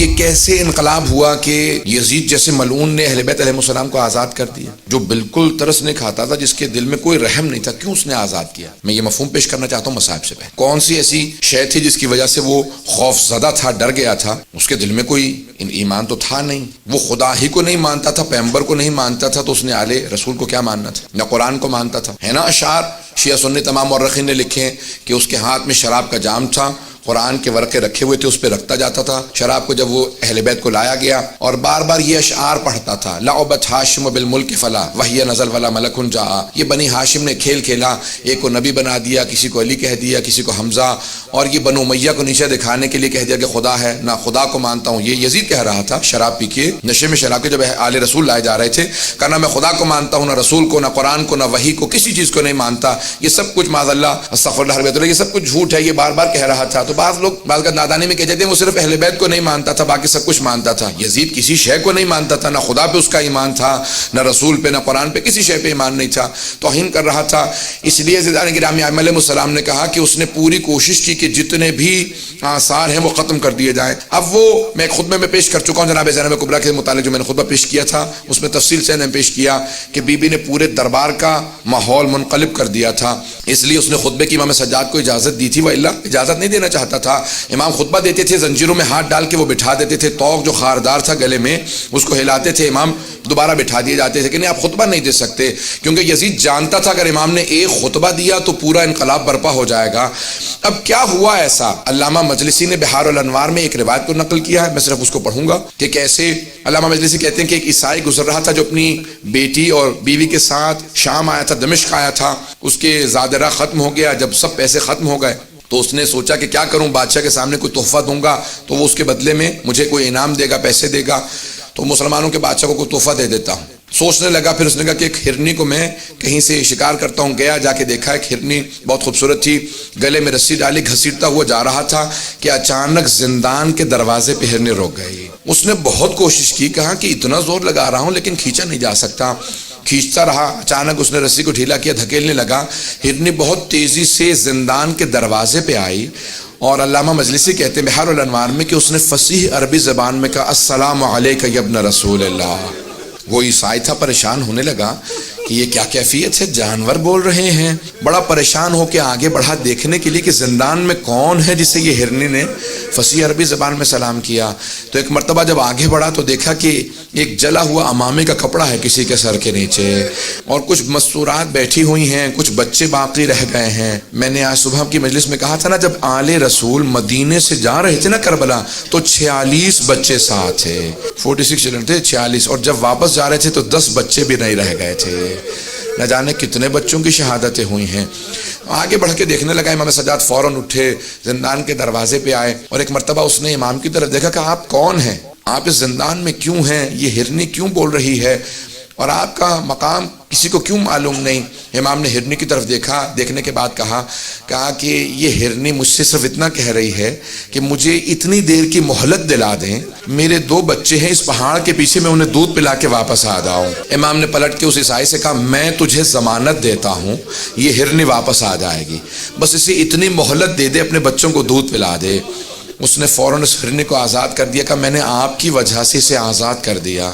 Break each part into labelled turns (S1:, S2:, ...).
S1: یہ کیسے انقلاب ہوا کہ یزید جیسے ملعون نے اہل بیت علیہ السلام کو آزاد کر دیا، جو بالکل ترس نہیں کھاتا تھا، جس کے دل میں کوئی رحم نہیں تھا، کیوں اس نے آزاد کیا؟ میں یہ مفہوم پیش کرنا چاہتا ہوں مصائب سے پہلے۔ کون سی ایسی شے تھی جس کی وجہ سے وہ خوف زدہ تھا، ڈر گیا تھا؟ اس کے دل میں کوئی ایمان تو تھا نہیں، وہ خدا ہی کو نہیں مانتا تھا، پیغمبر کو نہیں مانتا تھا، تو اس نے آل رسول کو کیا ماننا تھا؟ نہ قرآن کو مانتا تھا، ہے نا؟ اشعار شیعہ سنی تمام مورخین نے لکھے ہیں کہ اس کے ہاتھ میں شراب کا جام تھا، قرآن کے ورقے رکھے ہوئے تھے، اس پہ رکھتا جاتا تھا شراب کو۔ جب وہ اہل بیت کو لایا گیا اور بار بار یہ اشعار پڑھتا تھا، لعبت ہاشم بالملک فلا وہی نزل ولا ملک جاء، یہ بنی ہاشم نے کھیل کھیلا، ایک کو نبی بنا دیا، کسی کو علی کہہ دیا، کسی کو حمزہ، اور یہ بنو امیہ کو نیچے دکھانے کے لیے کہہ دیا کہ خدا ہے، نہ خدا کو مانتا ہوں۔ یہ یزید کہہ رہا تھا شراب پی کے، نشے میں شراب کے، جب آل رسول لائے جا رہے تھے، کہا نہ میں خدا کو مانتا ہوں، نہ رسول کو، نہ قرآن کو، نہ وحی کو، کسی چیز کو نہیں مانتا، یہ سب کچھ معاذ اللہ استغفر اللہ رب، یہ سب کچھ جھوٹ ہے، یہ بار بار کہہ رہا تھا۔ تو بعض لوگ بعض نادانی میں کہہ جاتے ہیں وہ صرف اہل بیت کو نہیں مانتا تھا، باقی سب کچھ مانتا تھا۔ یزید کسی شے کو نہیں مانتا تھا، نہ خدا پہ اس کا ایمان تھا، نہ رسول پہ، نہ قرآن پہ، کسی شے پہ ایمان نہیں تھا، توہین کر رہا تھا۔ اس لیے زیدان گرامی علیہ السلام نے کہا کہ اس نے پوری کوشش کی کہ جتنے بھی آثار ہیں وہ ختم کر دیے جائیں۔ اب وہ میں خطبے میں پیش کر چکا ہوں جناب زینب کبریٰ کے متعلق، جو میں نے خطبہ پیش کیا تھا اس میں تفصیل سے نے پیش کیا کہ بی بی نے پورے دربار کا ماحول منقلب کر دیا تھا، اس لیے اس نے خطبے کی امام سجاد کو اجازت دی تھی، وإلا اجازت نہیں دینا چاہتا تھا۔ امام خطبہ دیتے تھے، زنجیروں میں ہاتھ ڈال کے وہ بٹھا دیتے تھے، توق جو خاردار تھا گلے میں اس کو ہلاتے تھے، امام دوبارہ بٹھا دیے جاتے تھے کہ نہیں آپ خطبہ نہیں دے سکتے، کیونکہ یزید جانتا تھا اگر امام نے ایک خطبہ دیا تو پورا انقلاب برپا ہو جائے گا۔ اب کیا ہوا ایسا؟ علامہ مجلسی نے بحار الانوار میں ایک روایت کو نقل کیا ہے، میں صرف اس کو پڑھوں گا کہ کیسے علامہ مجلسی کہتے ہیں کہ ایک عیسائی گزر رہا تھا جو اپنی بیٹی اور بیوی کے ساتھ شام آیا تھا، دمشق آیا تھا، اس کے زادرہ ختم ہو گیا، جب سب پیسے ختم ہو گئے تو اس نے سوچا کہ کیا کروں، بادشاہ کے سامنے کوئی تحفہ دوں گا تو وہ اس کے بدلے میں مجھے کوئی انعام دے گا، پیسے دے گا، تو مسلمانوں کے بادشاہ کو کوئی تحفہ دے دیتا ہوں۔ سوچنے لگا، پھر اس نے کہا کہ ایک ہرنی کو میں کہیں سے شکار کرتا ہوں، گیا، جا کے دیکھا ایک ہرنی بہت خوبصورت تھی، گلے میں رسی ڈالی، گھسیٹتا ہوا جا رہا تھا کہ اچانک زندان کے دروازے پہ ہرنی رک گئی۔ اس نے بہت کوشش کی، کہا کہ اتنا زور لگا رہا ہوں لیکن کھینچا نہیں جا سکتا، کھینچتا رہا، اچانک اس نے رسی کو ڈھیلا کیا، دھکیلنے لگا، ہرنی بہت تیزی سے زندان کے دروازے پہ آئی، اور علامہ مجلسی کہتے ہیں بحار الانوار میں کہ اس نے فصیح عربی زبان میں کہا السلام علیک یا ابن رسول اللہ۔ وہ عیسائی تھا، پریشان ہونے لگا کہ یہ کیا کیفیت ہے، جانور بول رہے ہیں، بڑا پریشان ہو کے آگے بڑھا دیکھنے کے لیے کہ زندان میں کون ہے جسے یہ ہرنی نے فصیح عربی زبان میں سلام کیا۔ تو ایک مرتبہ جب آگے بڑھا تو دیکھا کہ ایک جلا ہوا امامے کا کپڑا ہے کسی کے سر کے نیچے، اور کچھ مستورات بیٹھی ہوئی ہیں، کچھ بچے باقی رہ گئے ہیں۔ میں نے آج صبح کی مجلس میں کہا تھا نا، جب آل رسول مدینے سے جا رہے تھے نا کربلا تو 46 بچے ساتھ تھے، 46 چلڈرن تھے، 46، اور جب واپس جا رہے تھے تو 10 بچے بھی نہیں رہ گئے تھے۔ نہ جانے کتنے بچوں کی شہادتیں ہوئی ہیں۔ آگے بڑھ کے دیکھنے لگا، امام سجاد فوراً اٹھے، زندان کے دروازے پہ آئے، اور ایک مرتبہ اس نے امام کی طرف دیکھا کہ آپ کون ہیں، آپ اس زندان میں کیوں ہیں، یہ ہرنی کیوں بول رہی ہے، اور آپ کا مقام کسی کو کیوں معلوم نہیں؟ امام نے ہرنی کی طرف دیکھا، دیکھنے کے بعد کہا کہ یہ ہرنی مجھ سے صرف اتنا کہہ رہی ہے کہ مجھے اتنی دیر کی مہلت دلا دیں، میرے 2 بچے ہیں اس پہاڑ کے پیچھے، میں انہیں دودھ پلا کے واپس آ جاؤں۔ امام نے پلٹ کے اس عیسائی سے کہا میں تجھے ضمانت دیتا ہوں یہ ہرنی واپس آ جائے گی، بس اسے اتنی مہلت دے دے، اپنے بچوں کو دودھ پلا دے۔ اس نے فوراً اس ہرنی کو آزاد کر دیا، کہ میں نے آپ کی وجہ سے اسے آزاد کر دیا،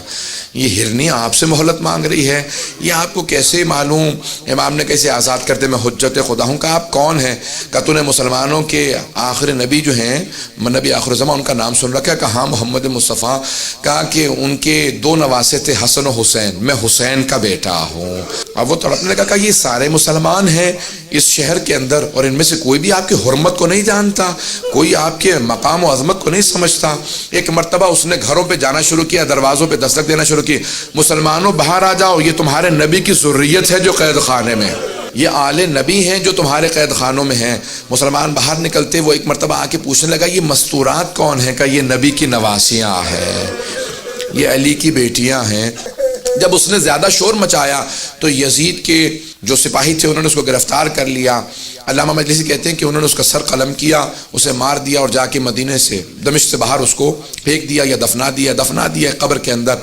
S1: یہ ہرنی آپ سے مہلت مانگ رہی ہے، یہ آپ کو کیسے معلوم؟ امام نے کیسے آزاد کر دے، میں حجت خدا ہوں۔ کہا آپ کون ہیں؟ کہا تو نے مسلمانوں کے آخر نبی جو ہیں، نبی آخر زمان، ان کا نام سن رکھا ہے؟ کہا ہاں محمد مصطفیٰ۔ کہا کہ ان کے 2 نواسے تھے، حسن و حسین، میں حسین کا بیٹا ہوں۔ اب وہ تڑپنے لگا، کہا یہ سارے مسلمان ہیں اس شہر کے اندر، اور ان میں سے کوئی بھی آپ کی حرمت کو نہیں جانتا، کوئی آپ کے مقام و عظمت کو نہیں سمجھتا۔ ایک مرتبہ اس نے گھروں پہ جانا شروع کیا، دروازوں پہ دستک دینا شروع کی، مسلمانوں باہر آ جاؤ، یہ تمہارے نبی کی ذریت ہے جو قید خانے میں، یہ آل نبی ہیں جو تمہارے قید خانوں میں ہیں۔ مسلمان باہر نکلتے، وہ ایک مرتبہ آ کے پوچھنے لگا یہ مستورات کون ہیں؟ کہا یہ نبی کی نواسیاں ہیں، یہ علی کی بیٹیاں ہیں۔ جب اس نے زیادہ شور مچایا تو یزید کے جو سپاہی تھے انہوں نے اس کو گرفتار کر لیا۔ علامہ مجلسی کہتے ہیں کہ انہوں نے اس کا سر قلم کیا، اسے مار دیا، اور جا کے مدینے سے، دمشق سے باہر اس کو پھینک دیا یا دفنا دیا قبر کے اندر۔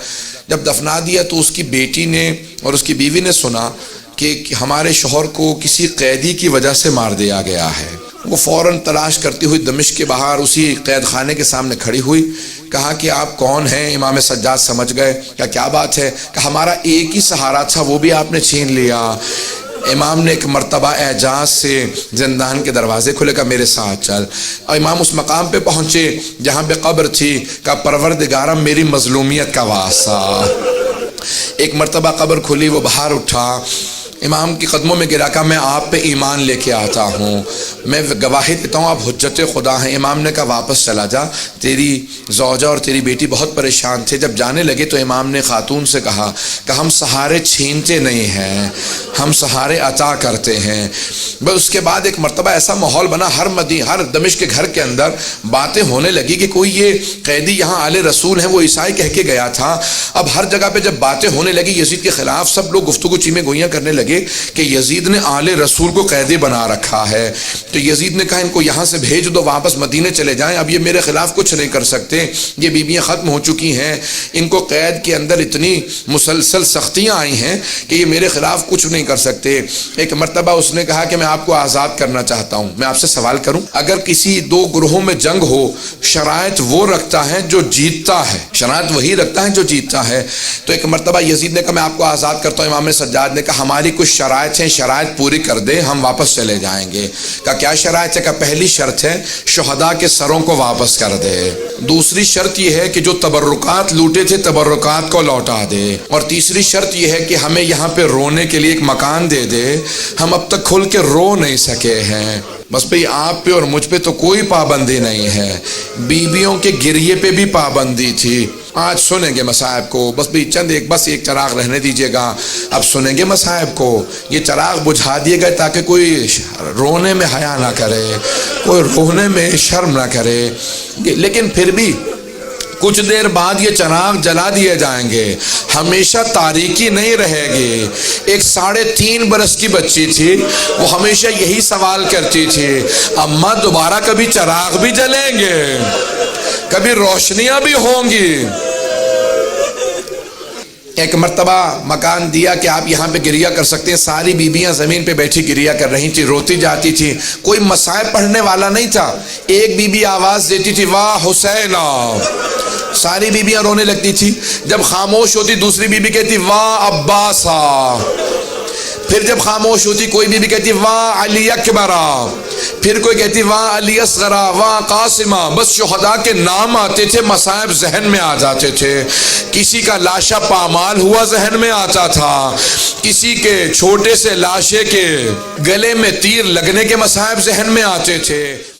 S1: جب دفنا دیا تو اس کی بیٹی نے اور اس کی بیوی نے سنا کہ ہمارے شوہر کو کسی قیدی کی وجہ سے مار دیا گیا ہے۔ وہ فوراً تلاش کرتی ہوئی دمشق کے باہر اسی قید خانے کے سامنے کھڑی ہوئی، کہا کہ آپ کون ہیں؟ امام سجاد سمجھ گئے، کیا بات ہے؟ کہ ہمارا ایک ہی سہارا تھا وہ بھی آپ نے چھین لیا۔ امام نے ایک مرتبہ اعجاز سے زندان کے دروازے کھلے، کہا میرے ساتھ چل، اور امام اس مقام پہ پہنچے جہاں پہ قبر تھی، کہا پروردگارہ میری مظلومیت کا واسطہ۔ ایک مرتبہ قبر کھلی، وہ باہر اٹھا، امام کی قدموں میں گرا، کہا میں آپ پہ ایمان لے کے آتا ہوں، میں گواہی دیتا ہوں آپ حجت خدا ہیں۔ امام نے کہا واپس چلا جا، تیری زوجہ اور تیری بیٹی بہت پریشان تھے۔ جب جانے لگے تو امام نے خاتون سے کہا کہ ہم سہارے چھینتے نہیں ہیں، ہم سہارے عطا کرتے ہیں۔ بس اس کے بعد ایک مرتبہ ایسا ماحول بنا، ہر دمشق کے گھر کے اندر باتیں ہونے لگی کہ کوئی یہ قیدی یہاں آل رسول ہیں، وہ عیسائی کہہ کے گیا تھا۔ اب ہر جگہ پہ جب باتیں ہونے لگی یزید کے خلاف، سب لوگ گفتگو چیمیں گوئیاں کرنے لگے کہ یزید نے آل رسول کو قیدی بنا رکھا ہے۔ تو یزید نے کہا ان کو یہاں سے بھیج دو، واپس مدینے چلے جائیں، اب یہ میرے خلاف کچھ نہیں کر سکتے، یہ بیویاں ختم ہو چکی ہیں، ان کو قید کے اندر اتنی مسلسل سختیاں آئی ہیں کہ یہ میرے خلاف کچھ نہیں کر سکتے۔ ایک مرتبہ اس نے کہا کہ میں آپ کو آزاد کرنا چاہتا ہوں، میں آپ سے سوال کروں، اگر کسی دو گروہوں میں جنگ ہو، شرائط وہ رکھتا ہے جو جیتتا ہے، شرائط وہی رکھتا ہے جو جیتتا ہے۔ تو ایک مرتبہ یزید نے کہا میں آپ کو آزاد کرتا ہوں۔ امام سجاد نے کہا ہماری کچھ شرائط ہیں، شرائط پوری کر دے، ہم واپس چلے جائیں گے۔ کہا کیا شرائط ہے؟ کہ پہلی شرط ہے شہداء کے سروں کو واپس کر دے، دوسری شرط یہ ہے کہ جو تبرکات لوٹے تھے تبرکات کو لوٹا دے، اور تیسری شرط یہ ہے کہ ہمیں یہاں پہ رونے کے لیے ایک مکان دے دے، ہم اب تک کھل کے رو نہیں سکے ہیں۔ بس بھئی آپ پہ اور مجھ پہ تو کوئی پابندی نہیں ہے، بیویوں کے گریے پہ بھی پابندی تھی۔ آج سنیں گے مصائب کو، بس بھی بس ایک چراغ رہنے دیجئے گا، اب سنیں گے مصائب کو، یہ چراغ بجھا دیے گئے تاکہ کوئی رونے میں حیا نہ کرے، کوئی رونے میں شرم نہ کرے، لیکن پھر بھی کچھ دیر بعد یہ چراغ جلا دیے جائیں گے، ہمیشہ تاریکی نہیں رہے گی۔ ایک 3.5 برس کی بچی تھی، وہ ہمیشہ یہی سوال کرتی تھی اماں دوبارہ کبھی چراغ بھی جلیں گے، کبھی روشنیاں بھی ہوں گی۔ ایک مرتبہ مکان دیا کہ آپ یہاں پہ گریہ کر سکتے ہیں، ساری بیبیاں زمین پہ بیٹھی گریہ کر رہی تھی، روتی جاتی تھی، کوئی مصائب پڑھنے والا نہیں تھا۔ ایک بیوی آواز دیتی تھی واہ حسینہ، ساری بیبیاں رونے لگتی تھی۔ جب خاموش ہوتی دوسری بیوی کہتی واہ عباسہ، پھر جب خاموش ہوتی کوئی بیوی کہتی واہ علی اکبرہ، پھر کوئی کہتی واہ علی اصغرہ، واہ قاسمہ۔ بس شہداء کے نام آتے تھے، مصائب ذہن میں آ جاتے تھے۔ کسی کا لاشا پامال ہوا ذہن میں آتا تھا، کسی کے چھوٹے سے لاشے کے گلے میں تیر لگنے کے مصائب ذہن میں آتے تھے۔